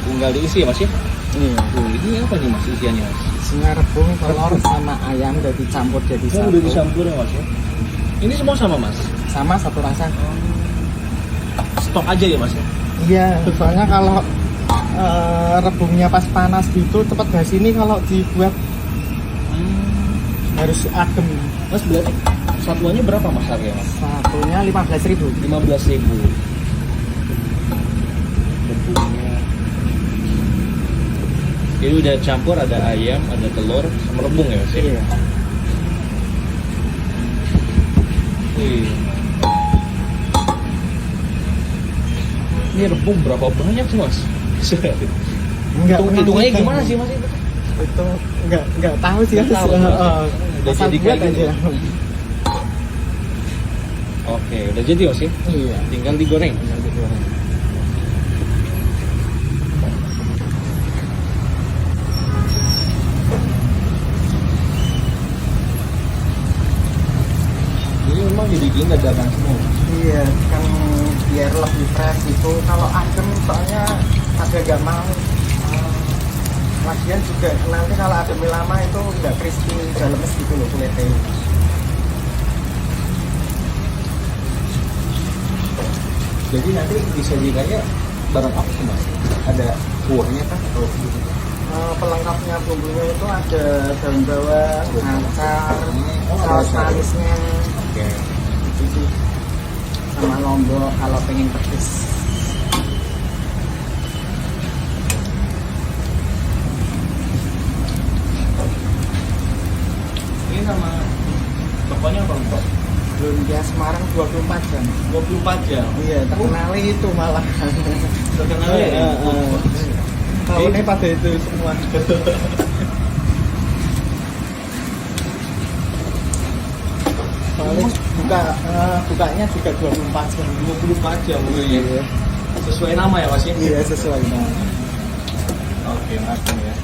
tinggal diisi ya mas ya? Iya. Ini apa nih mas isiannya mas? Isinya rebung, telur sama ayam udah dicampur jadi satu. Udah dicampur ya mas ya? Ini semua sama mas? Sama satu rasa. Stok aja ya mas ya? Iya, soalnya kalau rebungnya pas panas gitu cepat basi. Ini kalau dibuat harus adem. Mas berarti satuannya berapa mas harganya mas? Satunya 15.000. 15.000. Jadi udah campur, ada ayam, ada telur, sama rebung ya mas? Iya. Wih. Ini rebung berapa banyak sih mas? Enggak, Hitungannya gimana sih mas itu? Itu enggak tahu sih. Nggak tahu, udah asal jadi buat kayak aja. Oke, udah jadi mas ya? Iya. Tinggal digoreng. Tinggal digoreng. Ini memang jadi gini dadakan semua. Iya, kan biar lebih fresh itu. Kalau adem soalnya agak gak mau. Lagian juga nanti kalau adem lama itu nggak crispy dalamnya gitu loh kulitnya. Jadi nanti disajikannya bareng apa sih mas? Ada kuahnya kah atau gitu? Pelengkapnya bumbunya itu ada daun bawang, acar, Oh, ada saus acar. manisnya, Oke. itu sih. Sama lombok kalau pengen pedes. Ini sama tokonya apa untuk? Lumpia Semarang 24 jam. 24 jam. Iya, terkenal itu malah. Terkenal ya? Tahunnya pada itu semua. Paling bukanya juga 24 jam. 24 jam ya. Sesuai nama ya mas ya? Iya, sesuai nama. Oke, matang ya.